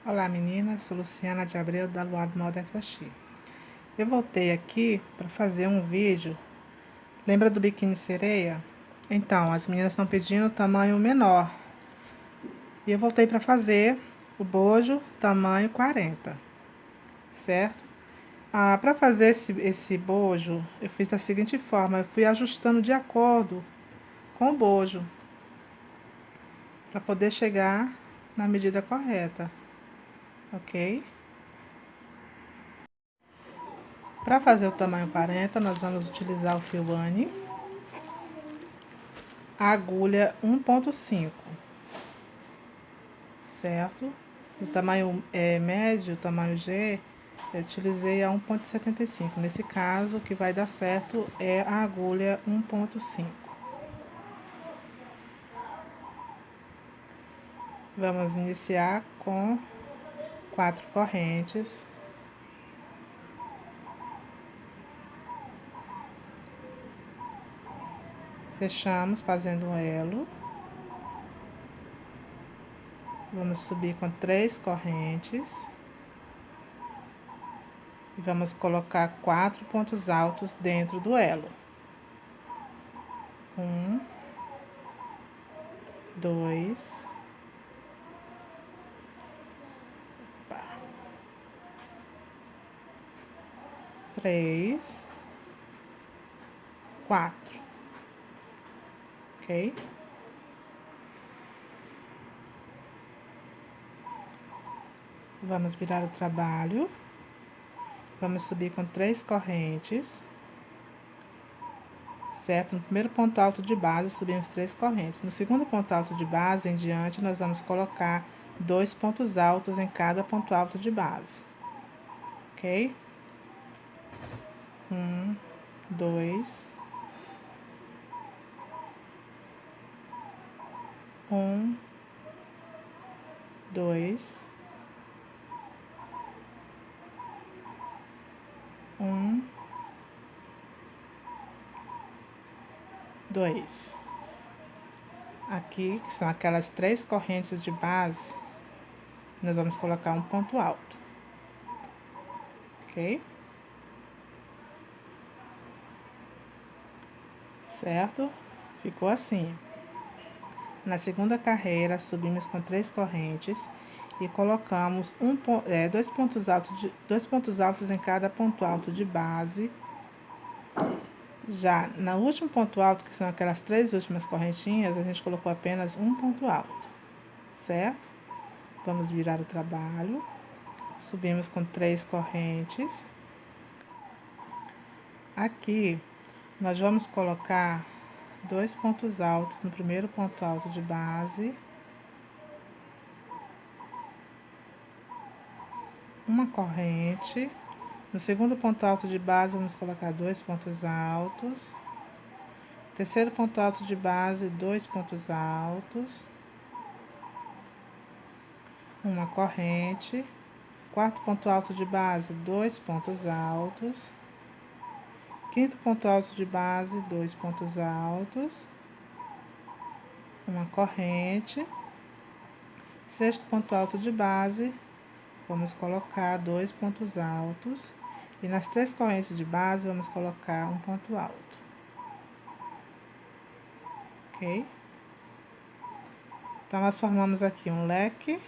Olá meninas, sou Luciana de Abreu da Luab Moda Crochê. Eu voltei aqui para fazer um vídeo. Lembra do biquíni sereia? Então, as meninas estão pedindo o tamanho menor. E eu voltei para fazer o bojo tamanho 40, certo? Para fazer esse bojo, eu fiz da seguinte forma, eu fui ajustando de acordo com o bojo, para poder chegar na medida correta, ok? Para fazer o tamanho 40, nós vamos utilizar o fio Anne, a agulha 1.5, certo? O tamanho médio, o tamanho G, eu utilizei a 1.75. Nesse caso, o que vai dar certo é a agulha 1.5. Vamos iniciar com 4 correntes. Fechamos fazendo um elo. Vamos subir com 3 correntes. E vamos colocar 4 pontos altos dentro do elo. 1, 2, 3, 4, ok? Vamos virar o trabalho. Vamos subir com 3 correntes, certo? No primeiro ponto alto de base, subimos 3 correntes. No segundo ponto alto de base em diante, nós vamos colocar 2 pontos altos em cada ponto alto de base, ok? 1, 2, 1, 2, 1, 2. Aqui, que são aquelas 3 correntes de base, nós vamos colocar um ponto alto, ok? Certo? Ficou assim. Na segunda carreira, subimos com 3 correntes e colocamos dois pontos altos em cada ponto alto de base. Já no último ponto alto, que são aquelas 3 últimas correntinhas, a gente colocou apenas um ponto alto, certo? Vamos virar o trabalho. Subimos com 3 correntes. Aqui, nós vamos colocar 2 pontos altos no primeiro ponto alto de base. Uma corrente. No segundo ponto alto de base, vamos colocar 2 pontos altos. Terceiro ponto alto de base, 2 pontos altos. Uma corrente. Quarto ponto alto de base, 2 pontos altos. Quinto ponto alto de base, 2 pontos altos. Uma corrente. Sexto ponto alto de base, vamos colocar 2 pontos altos. E nas 3 correntes de base, vamos colocar um ponto alto. Ok? Então, nós formamos aqui um leque,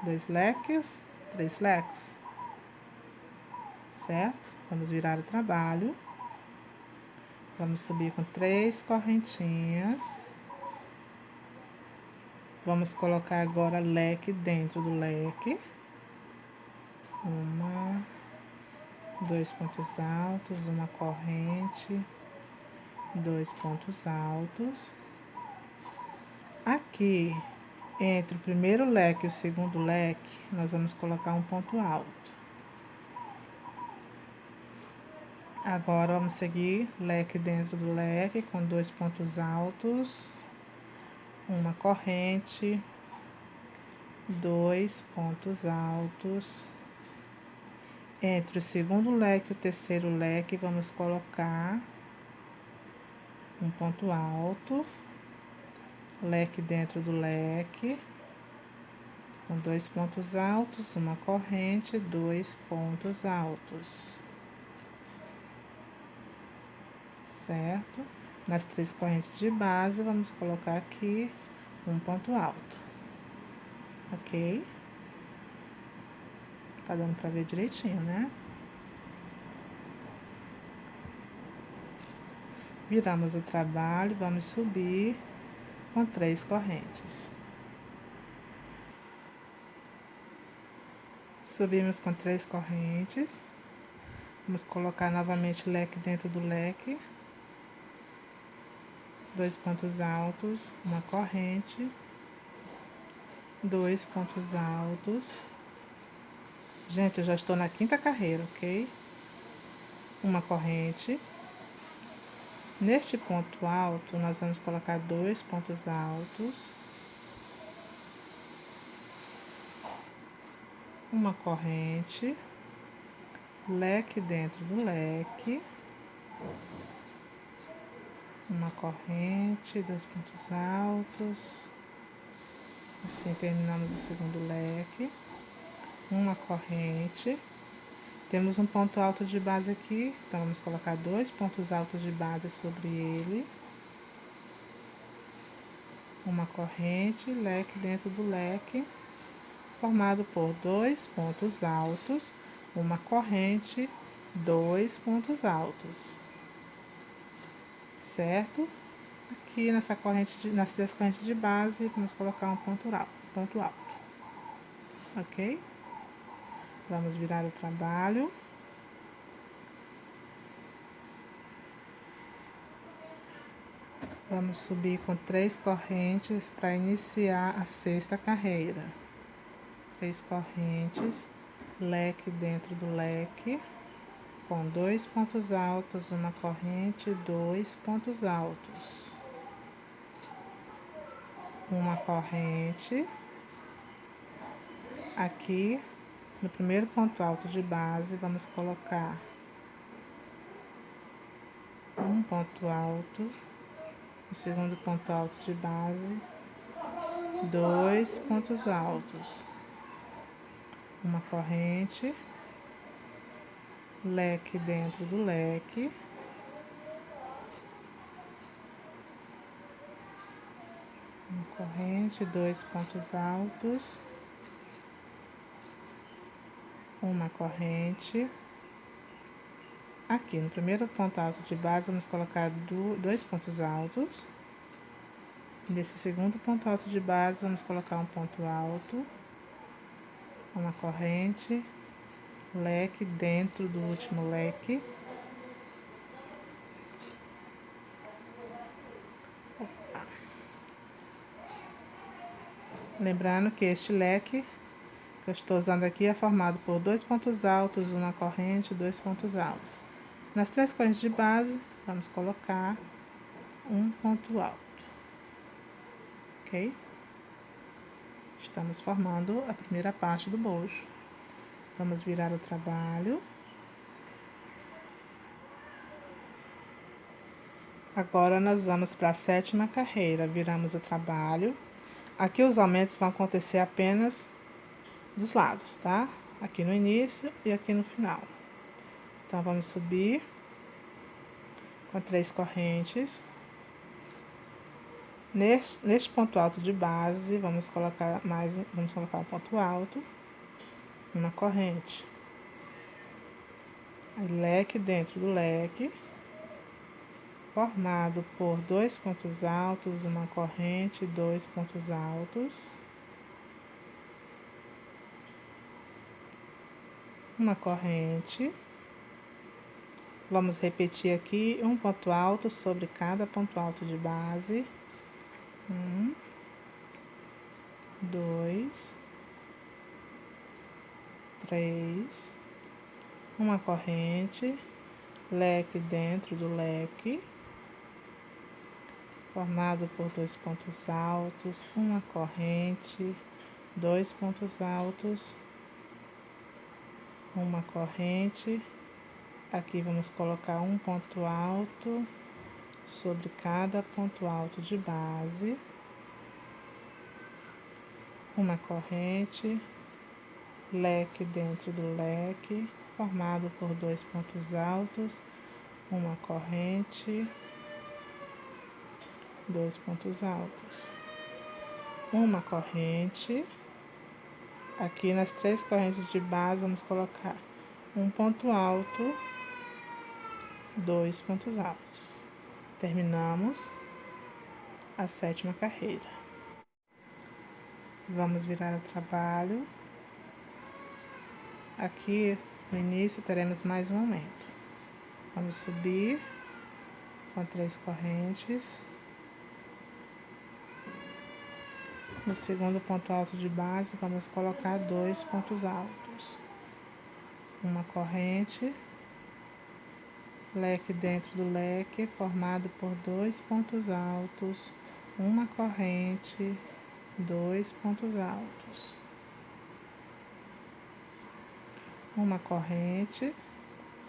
2 leques, 3 leques, certo? Vamos virar o trabalho. Vamos subir com 3 correntinhas. Vamos colocar agora leque dentro do leque. 2 pontos altos, uma corrente, 2 pontos altos. Aqui, entre o primeiro leque e o segundo leque, nós vamos colocar um ponto alto. Agora, vamos seguir leque dentro do leque, com 2 pontos altos, uma corrente, 2 pontos altos. Entre o segundo leque e o terceiro leque, vamos colocar um ponto alto, leque dentro do leque, com 2 pontos altos, uma corrente, 2 pontos altos, certo? Nas 3 correntes de base, vamos colocar aqui um ponto alto, ok? Tá dando pra ver direitinho, né? Viramos o trabalho, vamos subir com 3 correntes. Subimos com 3 correntes. Vamos colocar novamente leque dentro do leque. 2 pontos altos, uma corrente, 2 pontos altos. Gente, eu já estou na 5ª carreira, ok? Uma corrente. Neste ponto alto, nós vamos colocar 2 pontos altos, uma corrente, leque dentro do leque, uma corrente, 2 pontos altos. Assim terminamos o segundo leque, uma corrente. Temos um ponto alto de base aqui, então vamos colocar 2 pontos altos de base sobre ele, uma corrente, leque dentro do leque, formado por 2 pontos altos, uma corrente, 2 pontos altos, certo? Aqui nessa corrente, nas 3 correntes de base, vamos colocar um ponto alto, ok? Vamos virar o trabalho. Vamos subir com 3 correntes para iniciar a 6ª carreira. 3 correntes, leque dentro do leque, com 2 pontos altos, uma corrente, 2 pontos altos, uma corrente. Aqui no primeiro ponto alto de base, vamos colocar um ponto alto. No segundo ponto alto de base, 2 pontos altos, uma corrente, leque dentro do leque, uma corrente, 2 pontos altos, uma corrente. Aqui no primeiro ponto alto de base, vamos colocar 2 pontos altos. Nesse segundo ponto alto de base, vamos colocar um ponto alto, uma corrente, leque dentro do último leque, lembrando que este leque que eu estou usando aqui é formado por 2 pontos altos, uma corrente, 2 pontos altos. Nas 3 correntes de base, vamos colocar um ponto alto, ok? Estamos formando a primeira parte do bojo. Vamos virar o trabalho. Agora nós vamos para a 7ª carreira. Viramos o trabalho. Aqui os aumentos vão acontecer apenas dos lados, tá? Aqui no início e aqui no final. Então, vamos subir com 3 correntes. Neste ponto alto de base, vamos colocar um ponto alto, uma corrente. Aí, leque dentro do leque, formado por 2 pontos altos, uma corrente, 2 pontos altos, uma corrente. Vamos repetir aqui um ponto alto sobre cada ponto alto de base. 1, 2, 3, uma corrente, leque dentro do leque, formado por 2 pontos altos, uma corrente, 2 pontos altos, uma corrente. Aqui vamos colocar um ponto alto sobre cada ponto alto de base. uma corrente, leque dentro do leque, formado por 2 pontos altos, uma corrente, 2 pontos altos, uma corrente. Aqui nas 3 correntes de base, vamos colocar um ponto alto, 2 pontos altos. Terminamos a 7ª carreira. Vamos virar o trabalho. Aqui no início teremos mais um aumento. Vamos subir com 3 correntes. No segundo ponto alto de base, vamos colocar 2 pontos altos. Uma corrente, leque dentro do leque, formado por 2 pontos altos, uma corrente, 2 pontos altos. Uma corrente.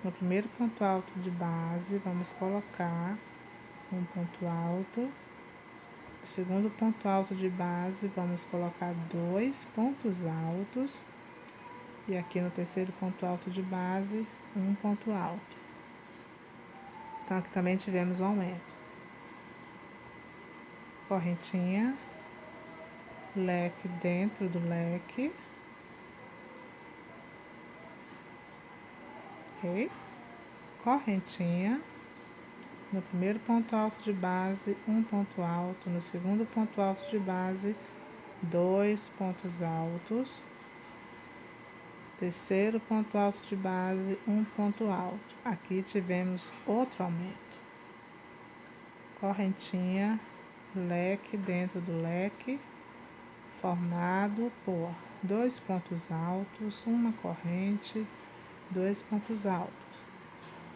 No primeiro ponto alto de base, vamos colocar um ponto alto. No segundo ponto alto de base, vamos colocar 2 pontos altos. E aqui no terceiro ponto alto de base, um ponto alto. Então, aqui também tivemos um aumento. Correntinha, leque dentro do leque. Ok? Correntinha. No primeiro ponto alto de base, um ponto alto. No segundo ponto alto de base, 2 pontos altos. Terceiro ponto alto de base, um ponto alto. Aqui tivemos outro aumento. Correntinha, leque dentro do leque, formado por 2 pontos altos, uma corrente, 2 pontos altos.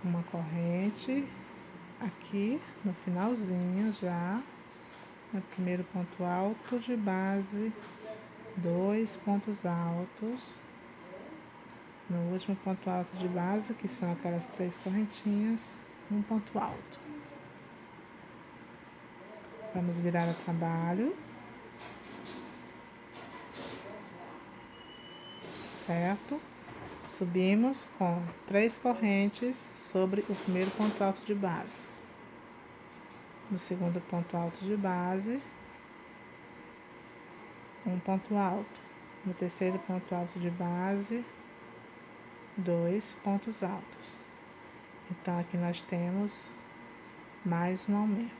Uma corrente, aqui no finalzinho já, no primeiro ponto alto de base, 2 pontos altos. No último ponto alto de base, que são aquelas 3 correntinhas, um ponto alto. Vamos virar o trabalho. Certo? Subimos com 3 correntes sobre o primeiro ponto alto de base. No segundo ponto alto de base, um ponto alto. No terceiro ponto alto de base, 2 pontos altos. Então, aqui nós temos mais um aumento.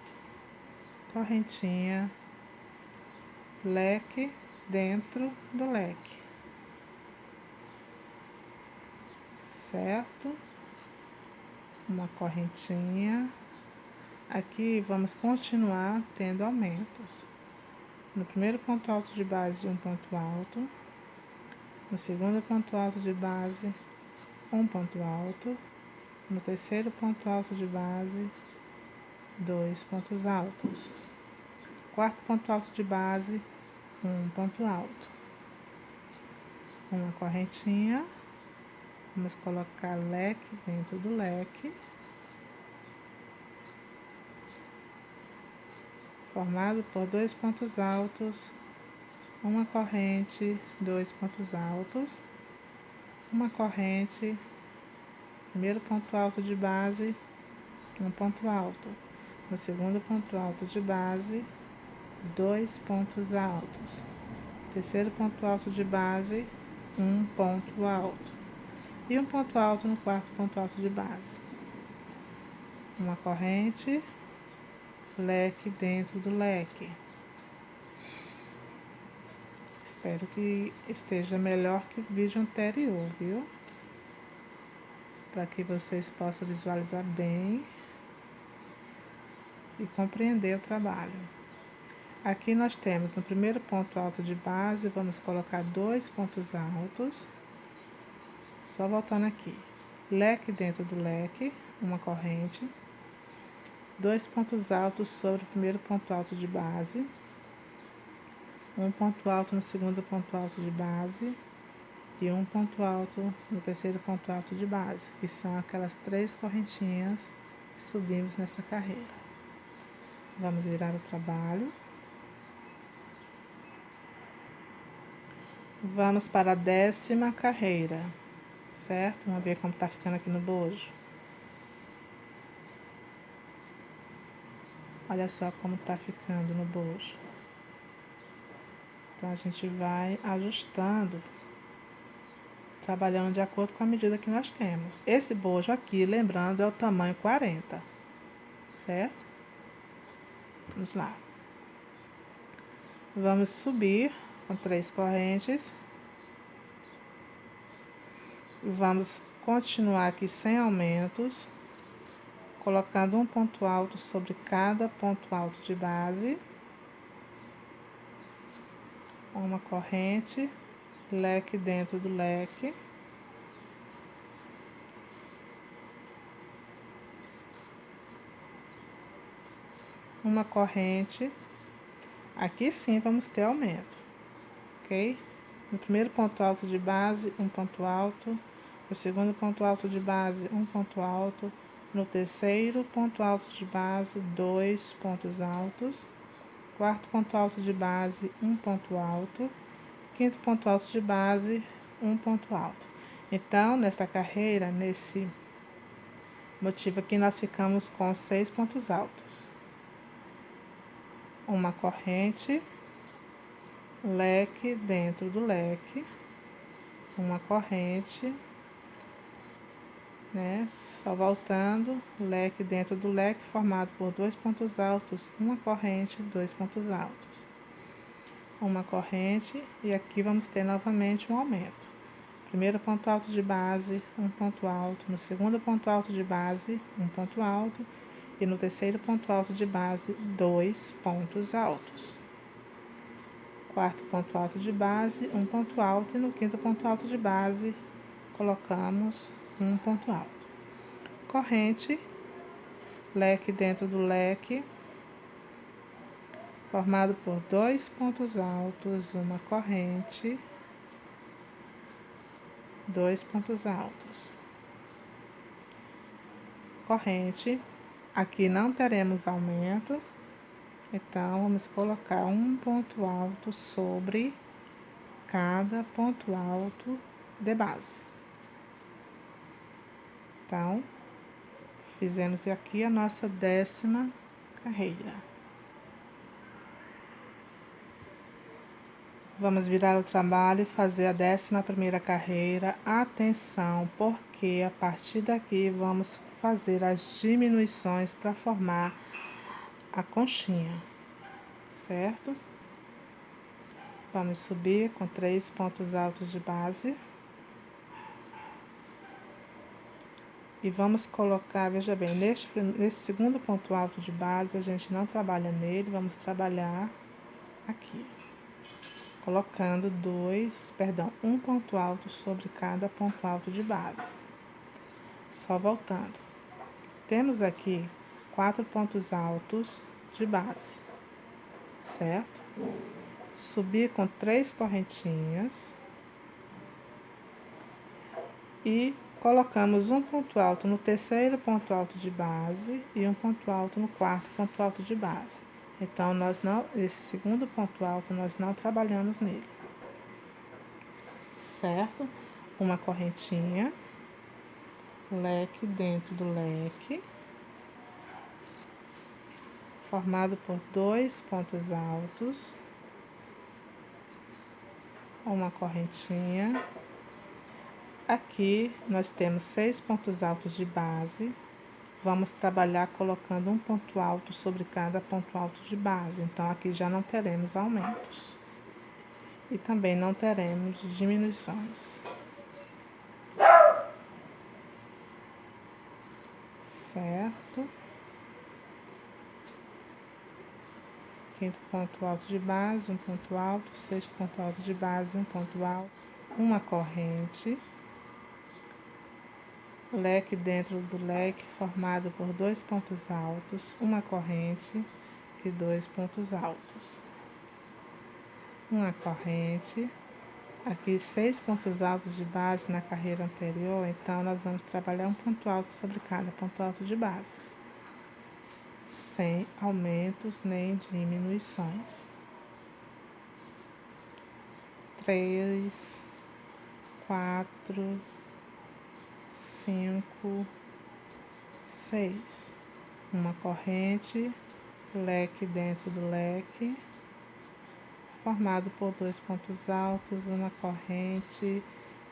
Correntinha, leque dentro do leque. Certo? Uma correntinha. Aqui vamos continuar tendo aumentos. No primeiro ponto alto de base, um ponto alto. No segundo ponto alto de base, um ponto alto. No terceiro ponto alto de base, 2 pontos altos. Quarto ponto alto de base, um ponto alto. Uma correntinha. Vamos colocar leque dentro do leque, formado por 2 pontos altos, uma corrente, 2 pontos altos, uma corrente, primeiro ponto alto de base, um ponto alto. No segundo ponto alto de base, 2 pontos altos. Terceiro ponto alto de base, um ponto alto. E um ponto alto no quarto ponto alto de base. Uma corrente, leque dentro do leque. Espero que esteja melhor que o vídeo anterior, viu? Para que vocês possam visualizar bem e compreender o trabalho. Aqui nós temos no primeiro ponto alto de base, vamos colocar 2 pontos altos. Só voltando aqui. Leque dentro do leque, uma corrente. 2 pontos altos sobre o primeiro ponto alto de base. Um ponto alto no segundo ponto alto de base. E um ponto alto no terceiro ponto alto de base, que são aquelas 3 correntinhas que subimos nessa carreira. Vamos virar o trabalho. Vamos para a 10ª carreira, certo? Vamos ver como tá ficando aqui no bojo. Olha só como tá ficando no bojo. Então, a gente vai ajustando, trabalhando de acordo com a medida que nós temos. Esse bojo aqui, lembrando, é o tamanho 40, certo? Vamos lá. Vamos subir com 3 correntes. Vamos continuar aqui sem aumentos, colocando um ponto alto sobre cada ponto alto de base. Uma corrente, leque dentro do leque. Uma corrente. Aqui sim vamos ter aumento, ok? No primeiro ponto alto de base, um ponto alto. No segundo ponto alto de base, um ponto alto. No terceiro ponto alto de base, 2 pontos altos. Quarto ponto alto de base, um ponto alto. Quinto ponto alto de base, um ponto alto. Então, nesta carreira, nesse motivo aqui, nós ficamos com 6 pontos altos. Uma corrente, leque dentro do leque, uma corrente, né? Só voltando, leque dentro do leque, formado por 2 pontos altos, uma corrente, 2 pontos altos. Uma corrente, e aqui vamos ter novamente um aumento. Primeiro ponto alto de base, um ponto alto. No segundo ponto alto de base, um ponto alto. E no terceiro ponto alto de base, 2 pontos altos. Quarto ponto alto de base, um ponto alto. E no quinto ponto alto de base, colocamos um ponto alto. Corrente, leque dentro do leque, formado por 2 pontos altos, uma corrente, 2 pontos altos. Corrente, aqui não teremos aumento, então vamos colocar um ponto alto sobre cada ponto alto de base. Então, fizemos aqui a nossa 10ª carreira. Vamos virar o trabalho e fazer a 11ª carreira. Atenção, porque a partir daqui vamos fazer as diminuições para formar a conchinha, certo? Vamos subir com 3 pontos altos de base. E vamos colocar, veja bem, nesse segundo ponto alto de base, a gente não trabalha nele, vamos trabalhar aqui. Colocando um ponto alto sobre cada ponto alto de base. Só voltando. Temos aqui 4 pontos altos de base, certo? Subir com 3 correntinhas e colocamos um ponto alto no terceiro ponto alto de base e um ponto alto no quarto ponto alto de base. Então, esse segundo ponto alto, nós não trabalhamos nele, certo? Uma correntinha, leque dentro do leque, formado por 2 pontos altos, uma correntinha. Aqui nós temos 6 pontos altos de base. Vamos trabalhar colocando um ponto alto sobre cada ponto alto de base. Então, aqui já não teremos aumentos. E também não teremos diminuições. Certo? Quinto ponto alto de base, um ponto alto. Sexto ponto alto de base, um ponto alto. Uma corrente. Leque dentro do leque, formado por 2 pontos altos, uma corrente e 2 pontos altos. Uma corrente. Aqui 6 pontos altos de base na carreira anterior, então nós vamos trabalhar um ponto alto sobre cada ponto alto de base, sem aumentos nem diminuições. 3, 4, 5, 6. Uma corrente, leque dentro do leque, formado por 2 pontos altos, uma corrente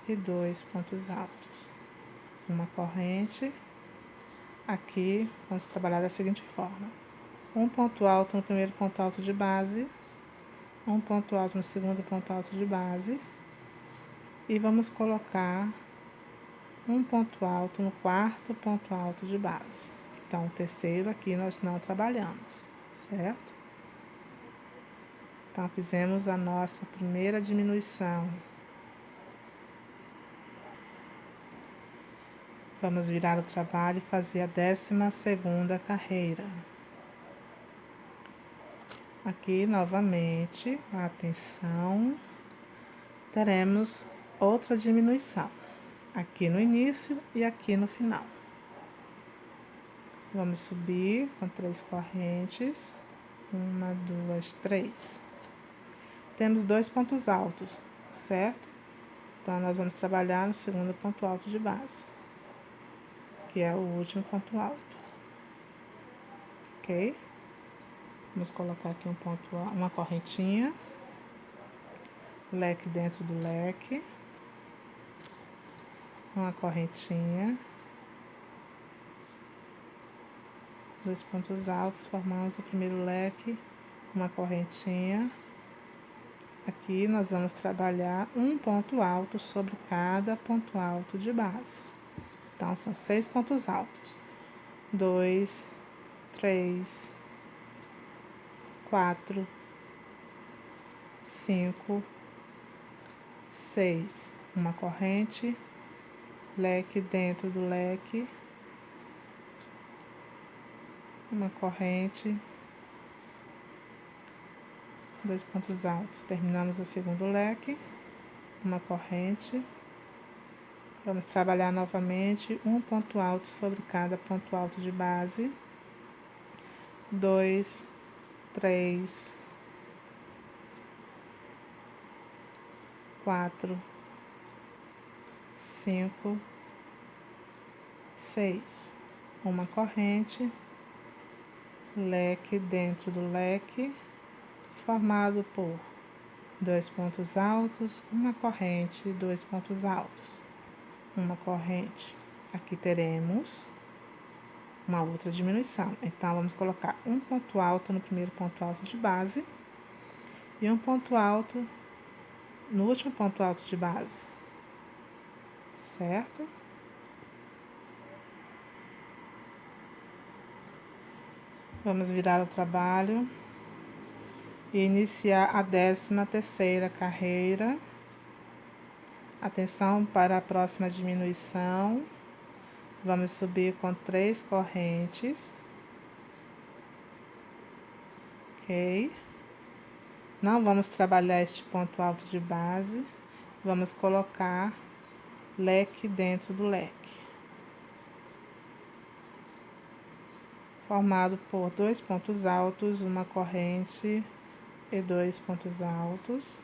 e 2 pontos altos. Uma corrente. Aqui vamos trabalhar da seguinte forma: um ponto alto no primeiro ponto alto de base, um ponto alto no segundo ponto alto de base, e vamos colocar um ponto alto no quarto ponto alto de base. Então, o terceiro aqui nós não trabalhamos, certo? Então, fizemos a nossa primeira diminuição. Vamos virar o trabalho e fazer a 12ª carreira. Aqui, novamente, atenção, teremos outra diminuição, aqui no início e aqui no final. Vamos subir com 3 correntes, 1, 2, 3. Temos 2 pontos altos, certo? Então, nós vamos trabalhar no segundo ponto alto de base, que é o último ponto alto, ok? Vamos colocar aqui uma correntinha, leque dentro do leque, uma correntinha, 2 pontos altos, formamos o primeiro leque, uma correntinha. Aqui nós vamos trabalhar um ponto alto sobre cada ponto alto de base. Então, são 6 pontos altos. 2, 3, 4, 5, 6. Uma corrente, leque dentro do leque, uma corrente, 2 pontos altos. Terminamos o segundo leque, uma corrente. Vamos trabalhar novamente um ponto alto sobre cada ponto alto de base. 2, 3, 4, 5, 6. Uma corrente, leque dentro do leque, formado por 2 pontos altos, uma corrente e 2 pontos altos. Uma corrente. Aqui teremos uma outra diminuição. Então, vamos colocar um ponto alto no primeiro ponto alto de base e um ponto alto no último ponto alto de base, certo? Vamos virar o trabalho e iniciar a 13ª carreira. Atenção para a próxima diminuição. Vamos subir com 3 correntes, ok? Não vamos trabalhar este ponto alto de base, vamos colocar leque dentro do leque, formado por 2 pontos altos, uma corrente e 2 pontos altos,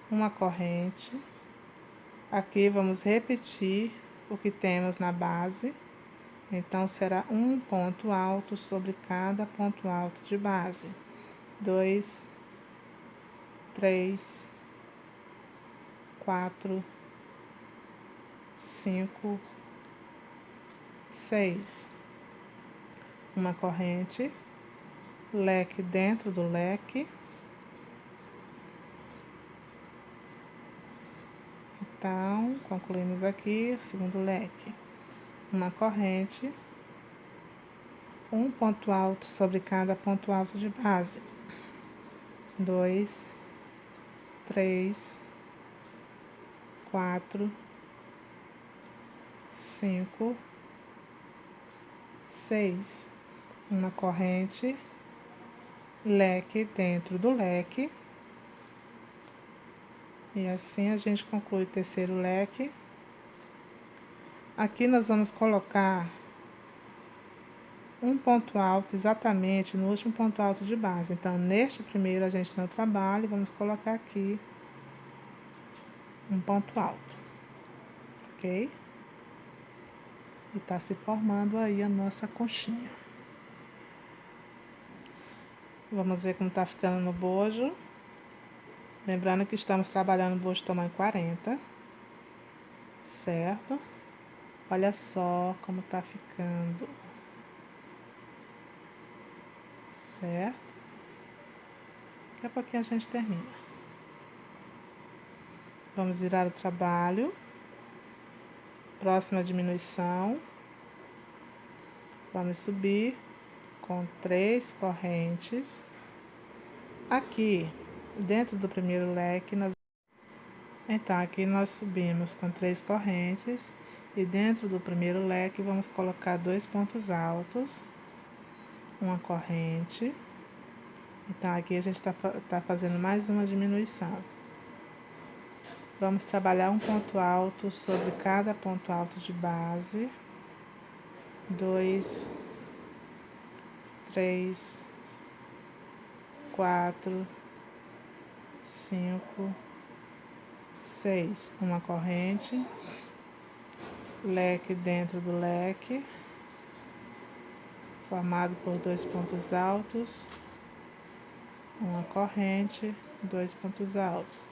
uma corrente. Aqui vamos repetir o que temos na base, então será um ponto alto sobre cada ponto alto de base. 2, 3, 4, 5, 6. Uma corrente, leque dentro do leque. Então, concluímos aqui o segundo leque. Uma corrente, um ponto alto sobre cada ponto alto de base. 2, 3, 4, 5, 6. Uma corrente, leque dentro do leque. E assim a gente conclui o terceiro leque. Aqui nós vamos colocar um ponto alto exatamente no último ponto alto de base. Então, neste primeiro a gente não trabalha, vamos colocar aqui um ponto alto, ok? E tá se formando aí a nossa conchinha. Vamos ver como tá ficando no bojo. Lembrando que estamos trabalhando no bojo tamanho 40, certo? Olha só como tá ficando, certo? Daqui a pouquinho a gente termina. Vamos virar o trabalho. Próxima diminuição. Vamos subir com 3 correntes. Aqui, dentro do primeiro leque, então aqui nós subimos com 3 correntes. E dentro do primeiro leque, vamos colocar 2 pontos altos. Uma corrente. Então, aqui a gente tá fazendo mais uma diminuição. Vamos trabalhar um ponto alto sobre cada ponto alto de base. 2, 3, 4, 5, 6. Uma corrente. Leque dentro do leque, formado por 2 pontos altos. Uma corrente, 2 pontos altos.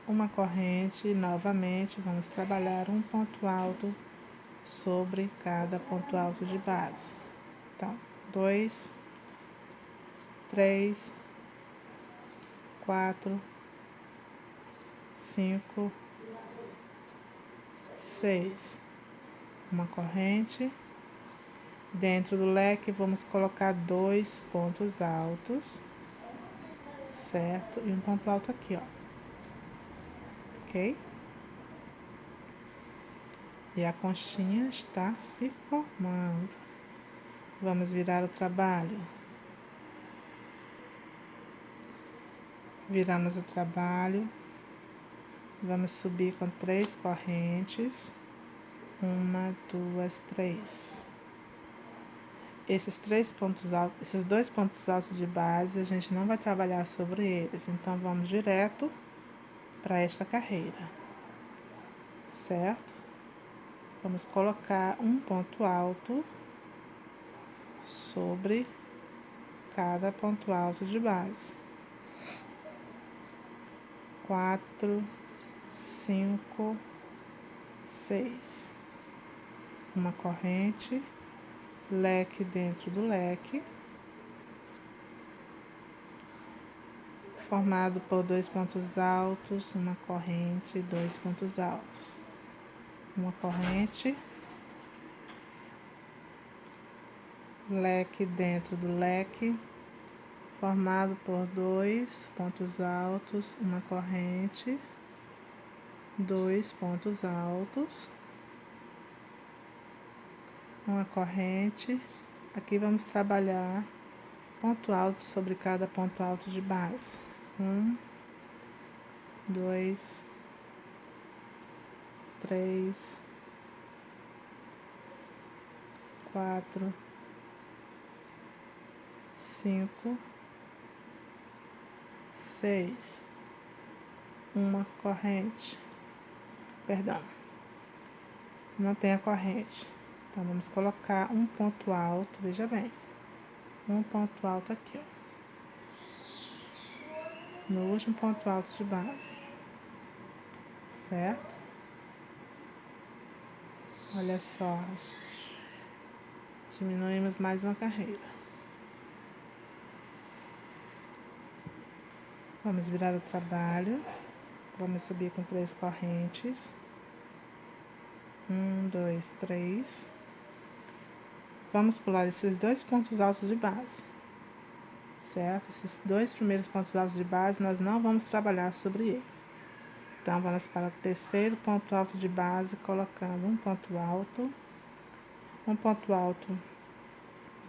Uma corrente, novamente, vamos trabalhar um ponto alto sobre cada ponto alto de base. Então, 2, 3, 4, 5, 6. Uma corrente. Dentro do leque, vamos colocar 2 pontos altos, certo? E um ponto alto aqui, ó. Ok? E a conchinha está se formando. Vamos virar o trabalho. Viramos o trabalho. Vamos subir com 3 correntes. 1, 2, 3. Esses 3 pontos altos, esses 2 pontos altos de base, a gente não vai trabalhar sobre eles. Então, vamos direto para esta carreira, certo? Vamos colocar um ponto alto sobre cada ponto alto de base. 4, 5, 6. Uma corrente, leque dentro do leque, formado por 2 pontos altos, uma corrente, 2 pontos altos. Uma corrente, leque dentro do leque, formado por 2 pontos altos, uma corrente, 2 pontos altos, uma corrente. Aqui vamos trabalhar ponto alto sobre cada ponto alto de base. 1, 2, 3, 4, 5, 6. Uma corrente. Perdão. Não tem a corrente. Então, vamos colocar um ponto alto, veja bem. Um ponto alto aqui, ó. No último ponto alto de base. Certo? Olha só. Diminuímos mais uma carreira. Vamos virar o trabalho. Vamos subir com 3 correntes. 1, 2, 3. Vamos pular esses 2 pontos altos de base. Certo? Esses 2 primeiros pontos altos de base, nós não vamos trabalhar sobre eles. Então, vamos para o terceiro ponto alto de base, colocando um ponto alto,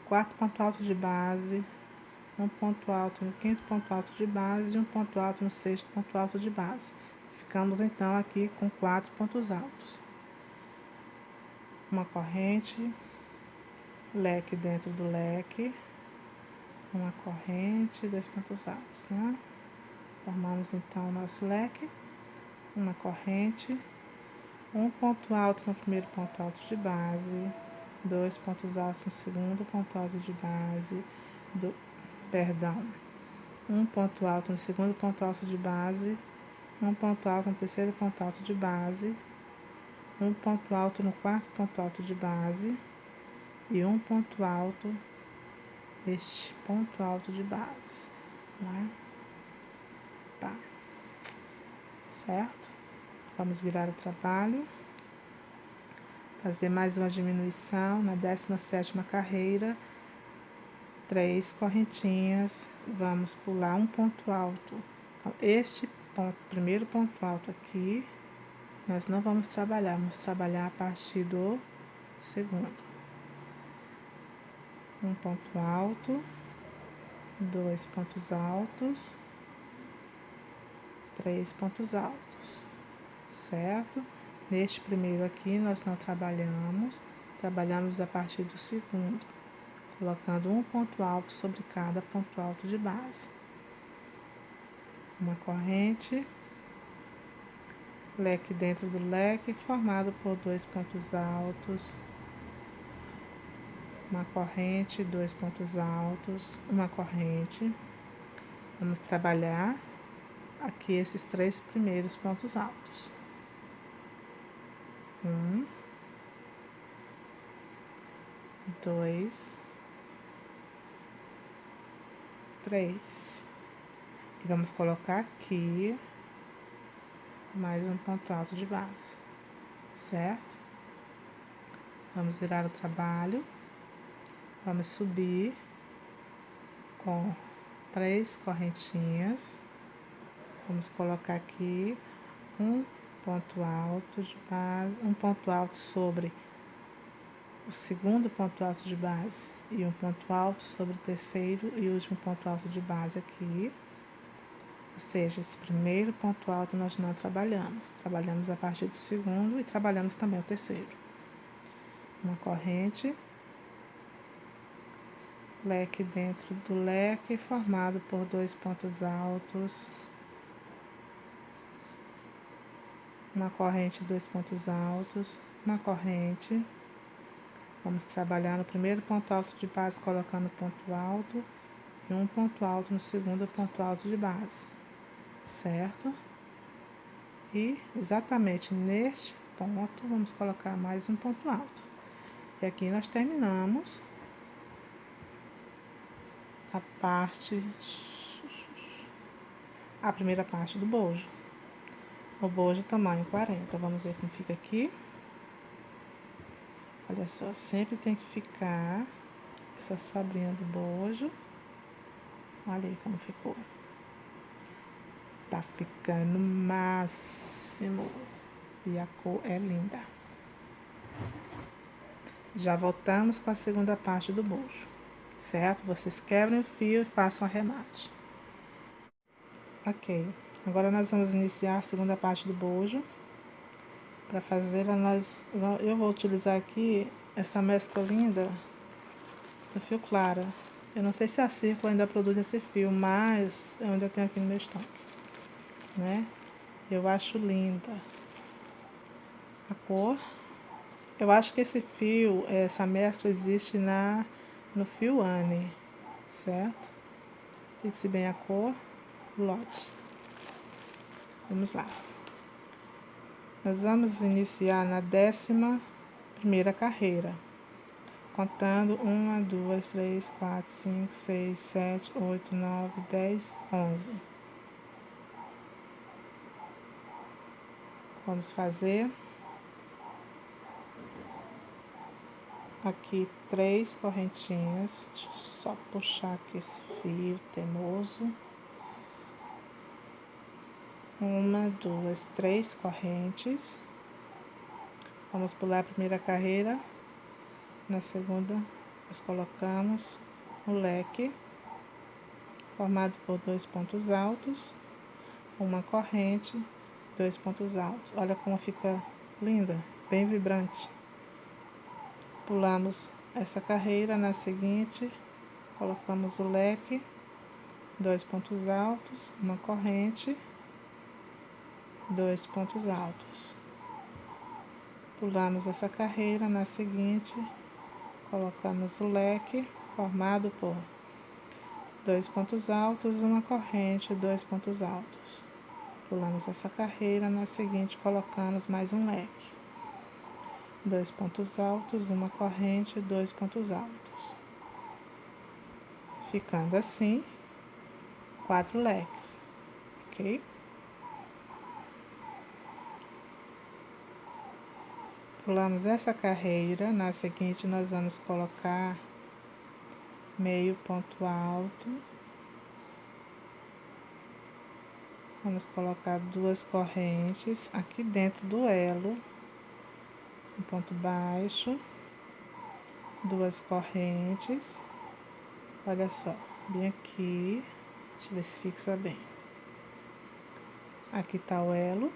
quarto ponto alto de base, um ponto alto no quinto ponto alto de base e um ponto alto no sexto ponto alto de base. Ficamos, então, aqui com 4 pontos altos. Uma corrente, leque dentro do leque, uma corrente, 2 pontos altos, né? Formamos, então, o nosso leque. uma corrente, um ponto alto no primeiro ponto alto de base, 2 pontos altos no segundo ponto alto de base, um ponto alto no segundo ponto alto de base, um ponto alto no terceiro ponto alto de base, um ponto alto no quarto ponto alto de base e um ponto alto neste ponto alto de base, né? Tá, certo? Vamos virar o trabalho, fazer mais uma diminuição na 17ª carreira, 3 correntinhas, vamos pular um ponto alto. Então, este ponto, primeiro ponto alto aqui, nós não vamos trabalhar a partir do segundo. Um ponto alto, 2 pontos altos, 3 pontos altos, certo? Neste primeiro aqui, nós não trabalhamos a partir do segundo, colocando um ponto alto sobre cada ponto alto de base. Uma corrente, leque dentro do leque, formado por 2 pontos altos, uma corrente, 2 pontos altos, uma corrente. Vamos trabalhar aqui esses 3 primeiros pontos altos. 1, 2, 3. E vamos colocar aqui mais um ponto alto de base, certo? Vamos virar o trabalho, vamos subir com 3 correntinhas, vamos colocar aqui um ponto alto de base, um ponto alto sobre o segundo ponto alto de base e um ponto alto sobre o terceiro e último ponto alto de base aqui. Ou seja, esse primeiro ponto alto nós não trabalhamos a partir do segundo e trabalhamos também o terceiro. Uma corrente, leque dentro do leque, formado por 2 pontos altos, uma corrente, 2 pontos altos, uma corrente. Vamos trabalhar no primeiro ponto alto de base, colocando ponto alto e um ponto alto no segundo ponto alto de base, certo? E exatamente neste ponto, vamos colocar mais um ponto alto. E aqui nós terminamos a primeira parte do bojo. O bojo tamanho 40. Vamos ver como fica aqui. Olha só, sempre tem que ficar essa sobrinha do bojo. Olha aí como ficou. Tá ficando máximo. E a cor é linda. Já voltamos com a segunda parte do bojo, certo? Vocês quebrem o fio e façam arremate. Ok, agora nós vamos iniciar a segunda parte do bojo. Para fazer, eu vou utilizar aqui essa mescla linda do fio clara. Eu não sei se a Circo ainda produz esse fio, mas eu ainda tenho aqui no meu estoque, né? Eu acho linda a cor. Eu acho que esse fio, essa mescla existe no fio Anne, certo? Fixe bem a cor, lote. Vamos lá. Nós vamos iniciar na 11ª carreira, contando 1, 2, 3, 4, 5, 6, 7, 8, 9, 10, 11. Vamos fazer aqui 3 correntinhas. Deixa eu só puxar aqui esse fio teimoso. 1, 2, 3 correntes. Vamos pular a primeira carreira. Na segunda, nós colocamos o leque, formado por 2 pontos altos, uma corrente, 2 pontos altos. Olha como fica linda, bem vibrante. Pulamos essa carreira, na seguinte, colocamos o leque, 2 pontos altos, uma corrente, 2 pontos altos. Pulamos essa carreira, na seguinte, colocamos o leque formado por 2 pontos altos, uma corrente, 2 pontos altos. Pulamos essa carreira, na seguinte, colocamos mais um leque. 2 pontos altos, uma corrente, 2 pontos altos. Ficando assim, 4 leques, ok? Pulamos essa carreira, na seguinte nós vamos colocar meio ponto alto. Vamos colocar 2 correntes aqui dentro do elo, um ponto baixo, 2 correntes. Olha só, bem aqui, deixa eu ver se fixa bem. Aqui tá o elo.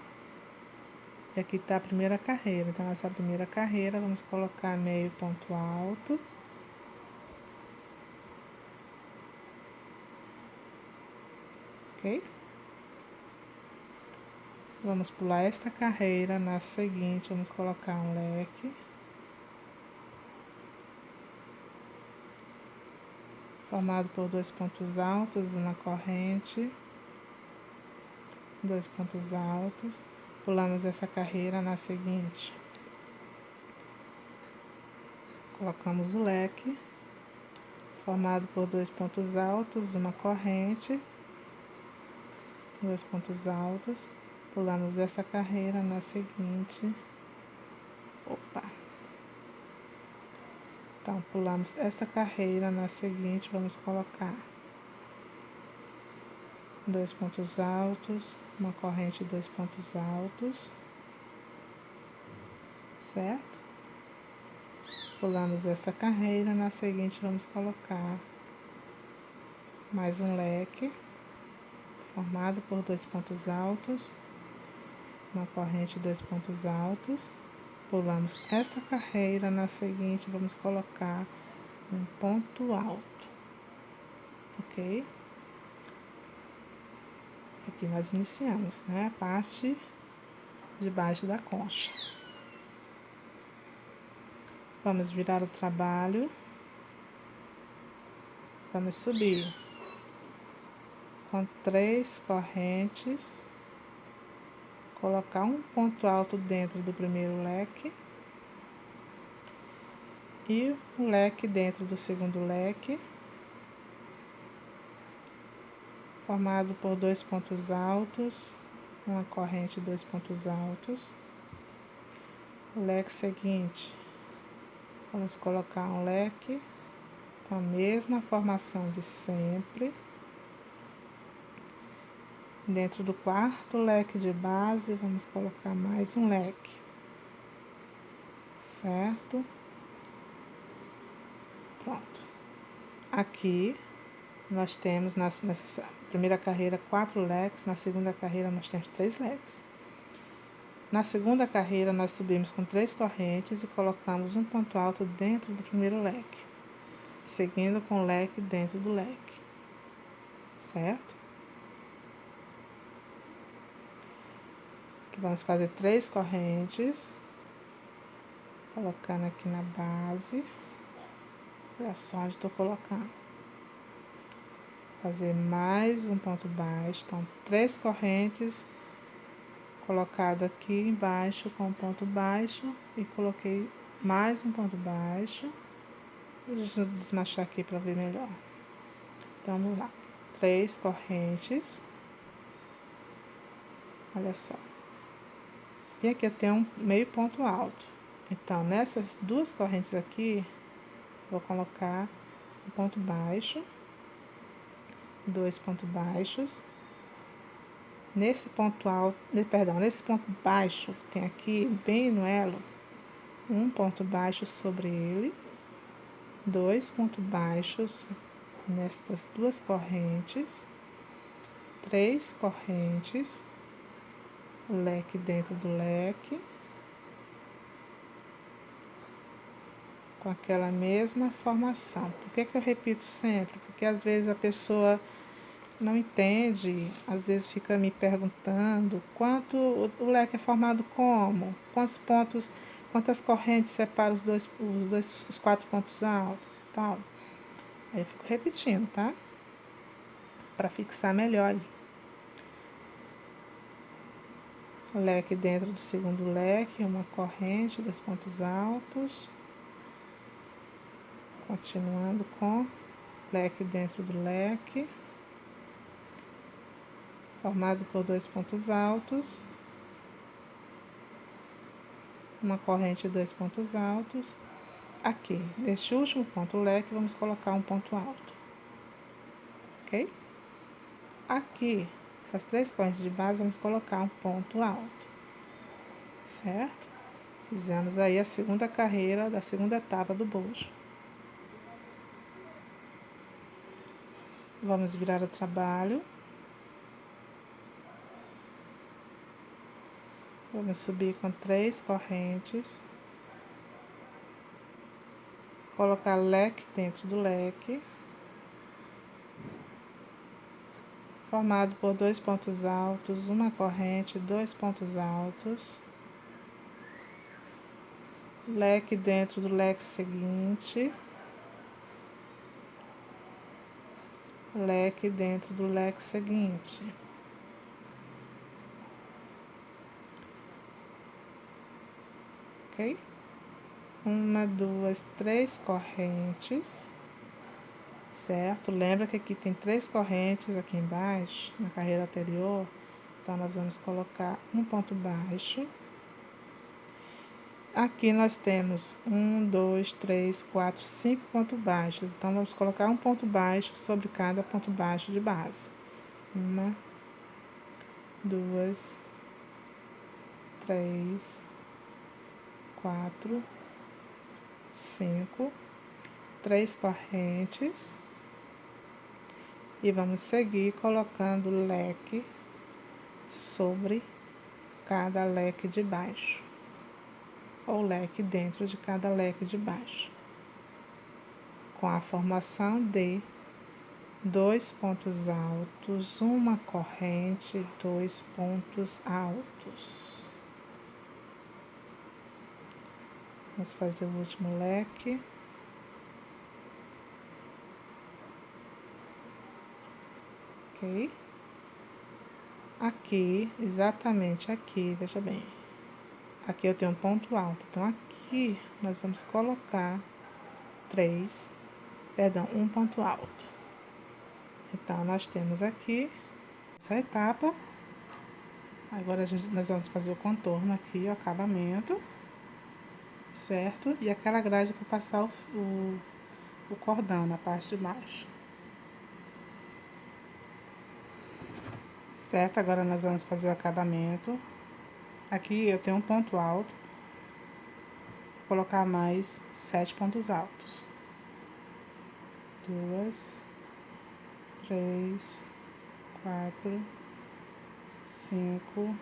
E aqui tá a primeira carreira. Então, nessa primeira carreira, vamos colocar meio ponto alto. Ok? Vamos pular esta carreira. Na seguinte, vamos colocar um leque. Formado por 2 pontos altos, uma corrente. 2 pontos altos. Pulamos essa carreira. Na seguinte, colocamos o leque. Formado por 2 pontos altos, uma corrente. 2 pontos altos. Pulamos essa carreira, na seguinte. Então, pulamos essa carreira, na seguinte, vamos colocar 2 pontos altos, uma corrente, 2 pontos altos, certo? Pulamos essa carreira, na seguinte, vamos colocar mais um leque, formado por 2 pontos altos, uma corrente, 2 pontos altos. Pulamos esta carreira, na seguinte, vamos colocar um ponto alto, ok? Aqui nós iniciamos, né? A parte de baixo da concha. Vamos virar o trabalho. Vamos subir com 3 correntes. Colocar um ponto alto dentro do primeiro leque. E o leque dentro do segundo leque. Formado por 2 pontos altos. Uma corrente, 2 pontos altos. O leque seguinte. Vamos colocar um leque com a mesma formação de sempre. Dentro do quarto leque de base, vamos colocar mais um leque, certo? Pronto. Aqui, nós temos nessa primeira carreira 4 leques, na segunda carreira nós temos 3 leques. Na segunda carreira, nós subimos com 3 correntes e colocamos um ponto alto dentro do primeiro leque, seguindo com o leque dentro do leque, certo? Aqui vamos fazer 3 correntes, colocando aqui na base. Olha só onde estou colocando. Fazer mais um ponto baixo. Então, 3 correntes colocado aqui embaixo com um ponto baixo e coloquei mais um ponto baixo. Deixa eu desmanchar aqui para ver melhor. Então, vamos lá. 3 correntes. Olha só. E aqui eu tenho um meio ponto alto. Então, nessas 2 correntes aqui, vou colocar um ponto baixo, 2 pontos baixos. Nesse ponto alto, nesse ponto baixo que tem aqui, bem no elo, um ponto baixo sobre ele, 2 pontos baixos nestas 2 correntes, 3 correntes, leque dentro do leque, com aquela mesma formação. Por que eu repito sempre? Porque às vezes a pessoa não entende, às vezes fica me perguntando quanto o leque é formado como, quantos pontos, quantas correntes separam os 4 pontos altos e tal. Aí eu fico repetindo, tá? Para fixar melhor. Leque dentro do segundo leque, uma corrente, 2 pontos altos. Continuando com leque dentro do leque, formado por 2 pontos altos, uma corrente e 2 pontos altos. Aqui, neste último ponto leque, vamos colocar um ponto alto, ok? Aqui, essas 3 correntes de base, vamos colocar um ponto alto, certo? Fizemos aí a segunda carreira da segunda etapa do bojo. Vamos virar o trabalho. Vamos subir com 3 correntes. Colocar leque dentro do leque. Formado por 2 pontos altos, uma corrente, 2 pontos altos. Leque dentro do leque seguinte. Leque dentro do leque seguinte. Ok? 1, 2, 3 correntes. Certo? Lembra que aqui tem 3 correntes aqui embaixo, na carreira anterior. Então, nós vamos colocar um ponto baixo. Aqui nós temos 1, 2, 3, 4, 5 pontos baixos. Então, vamos colocar um ponto baixo sobre cada ponto baixo de base. 1, 2, 3, 4, 5, 3 correntes. E vamos seguir colocando leque sobre cada leque de baixo. Ou leque dentro de cada leque de baixo, com a formação de 2 pontos altos, uma corrente, 2 pontos altos. Vamos fazer o último leque. Ok? Aqui, exatamente aqui, veja bem. Aqui eu tenho um ponto alto, então aqui nós vamos colocar um ponto alto. Então, nós temos aqui essa etapa. Agora, nós vamos fazer o contorno aqui, o acabamento, certo? E aquela grade para passar o cordão na parte de baixo. Certo? Agora, nós vamos fazer o acabamento. Aqui eu tenho um ponto alto. Vou colocar mais 7 pontos altos. 2, 3, 4, 5,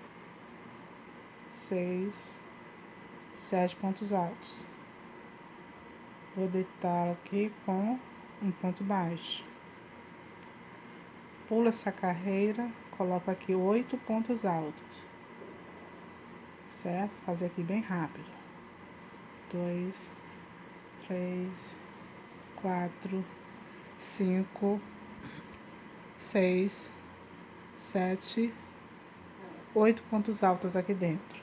6, 7 pontos altos. Vou deitar aqui com um ponto baixo. Pulo essa carreira, coloco aqui 8 pontos altos. Certo? Fazer aqui bem rápido. 2, 3, 4, 5, 6, 7, 8 pontos altos aqui dentro.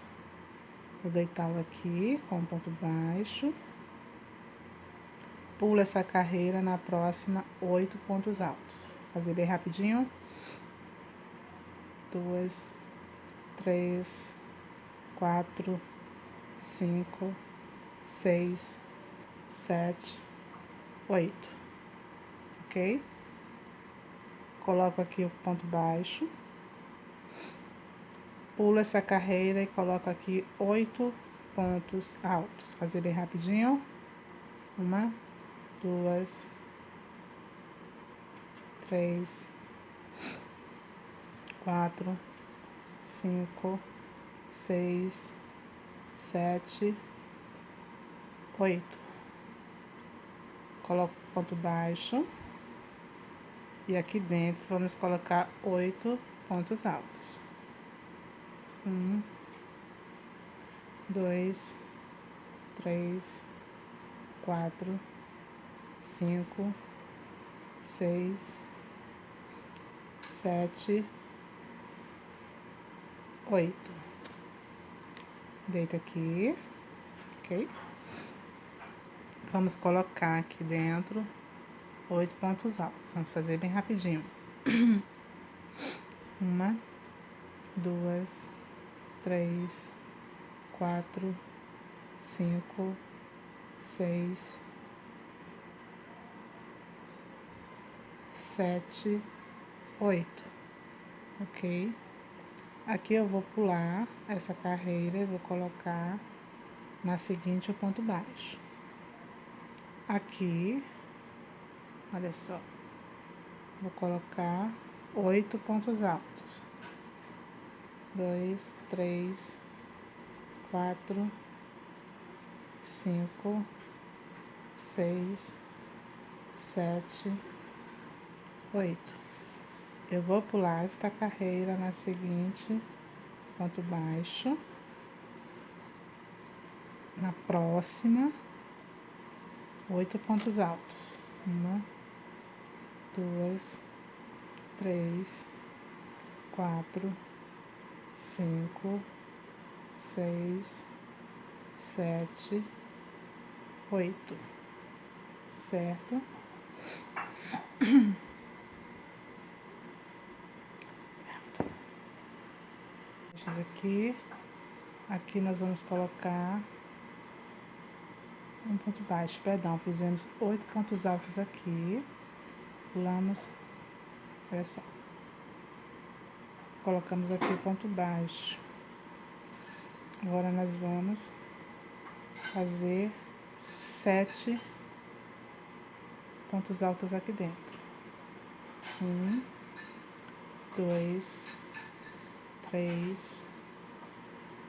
Vou deitá-lo aqui com um ponto baixo. Pulo essa carreira, na próxima 8 pontos altos. Fazer bem rapidinho. 2, 3, 4, 5, 6, 7, 8. Ok? Coloco aqui o ponto baixo. Pulo essa carreira e coloco aqui 8 pontos altos. Fazer bem rapidinho. 1, 2, 3, 4, 5, 6, 7, 8. Coloco ponto baixo. E aqui dentro vamos colocar 8 pontos altos. 1, 2, 3, 4, 5, 6, 7, 8. Deita aqui, ok? Vamos colocar aqui dentro 8 pontos altos. Vamos fazer bem rapidinho. 1, 2, 3, 4, 5, 6, 7, 8, ok? Aqui eu vou pular essa carreira e vou colocar na seguinte o ponto baixo. Aqui, olha só, vou colocar 8 pontos altos. 2, 3, 4, 5, 6, 7, 8. Eu vou pular esta carreira na seguinte ponto baixo. Na próxima, 8 pontos altos. 1, 2, 3, 4, 5, 6, 7, 8. Certo? Deixa aqui. Aqui nós vamos colocar um ponto baixo, perdão, fizemos 8 pontos altos aqui, pulamos, olha só, colocamos aqui o ponto baixo. Agora nós vamos fazer 7 pontos altos aqui dentro. 1, 2, 3,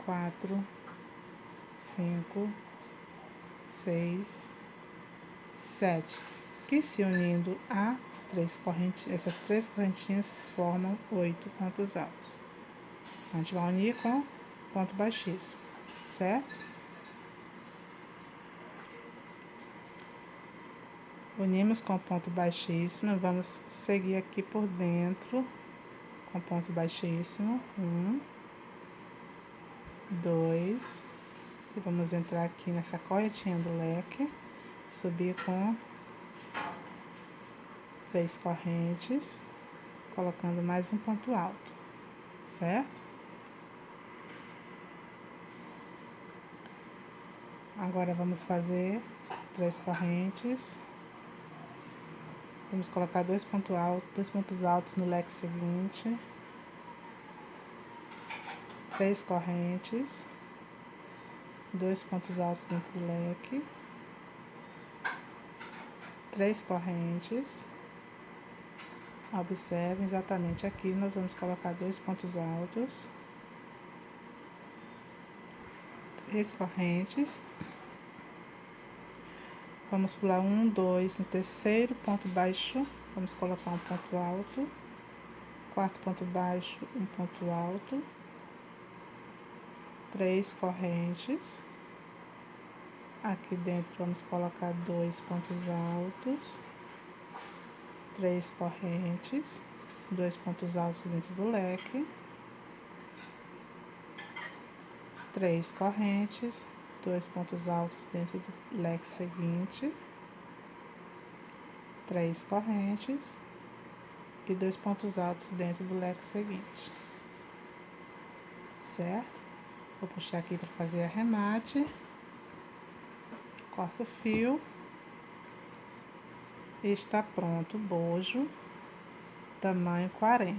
4, 5, 6, 7, que se unindo as 3 correntinhas, essas 3 correntinhas formam 8 pontos altos. A gente vai unir com ponto baixíssimo, certo? Unimos com ponto baixíssimo, vamos seguir aqui por dentro com ponto baixíssimo. 1, 2, e vamos entrar aqui nessa correntinha do leque, subir com 3 correntes, colocando mais um ponto alto, certo? Agora vamos fazer 3 correntes, vamos colocar 2 pontos altos no leque seguinte, 3 correntes, 2 pontos altos dentro do leque, 3 correntes. Observem exatamente aqui, nós vamos colocar 2 pontos altos, 3 correntes, vamos pular 1, 2, no terceiro ponto baixo, vamos colocar um ponto alto, quarto ponto baixo, um ponto alto, 3 correntes, aqui dentro vamos colocar 2 pontos altos, 3 correntes, 2 pontos altos dentro do leque, 3 correntes, 2 pontos altos dentro do leque seguinte, 3 correntes e 2 pontos altos dentro do leque seguinte, certo? Vou puxar aqui para fazer arremate, corto o fio. Está pronto o bojo, tamanho 40,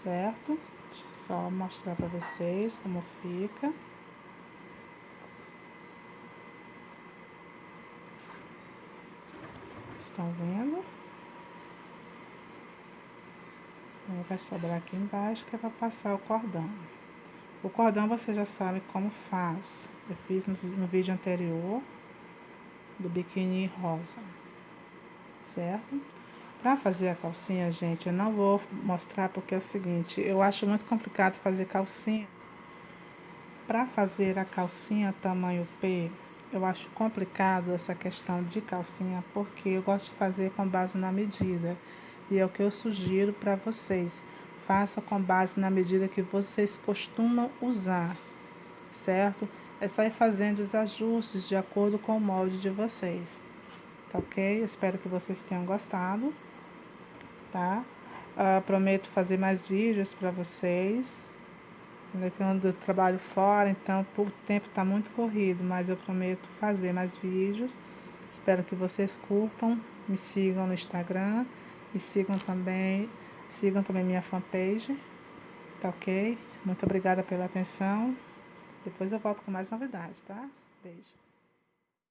certo? Deixa eu só mostrar para vocês como fica. Estão vendo? Vai sobrar aqui embaixo que é para passar o cordão. O cordão você já sabe como faz. Eu fiz no vídeo anterior do biquíni rosa, certo? Para fazer a calcinha, gente, eu não vou mostrar porque é o seguinte, eu acho muito complicado fazer calcinha. Para fazer a calcinha tamanho P, eu acho complicado essa questão de calcinha porque eu gosto de fazer com base na medida. E é o que eu sugiro para vocês. Faça com base na medida que vocês costumam usar, certo? É só ir fazendo os ajustes de acordo com o molde de vocês, tá ok? Eu espero que vocês tenham gostado, tá? Prometo fazer mais vídeos para vocês. Quando eu trabalho fora, então o tempo está muito corrido, mas eu prometo fazer mais vídeos. Espero que vocês curtam, me sigam no Instagram, me sigam também minha fanpage, tá ok? Muito obrigada pela atenção. Depois eu volto com mais novidades, tá? Beijo.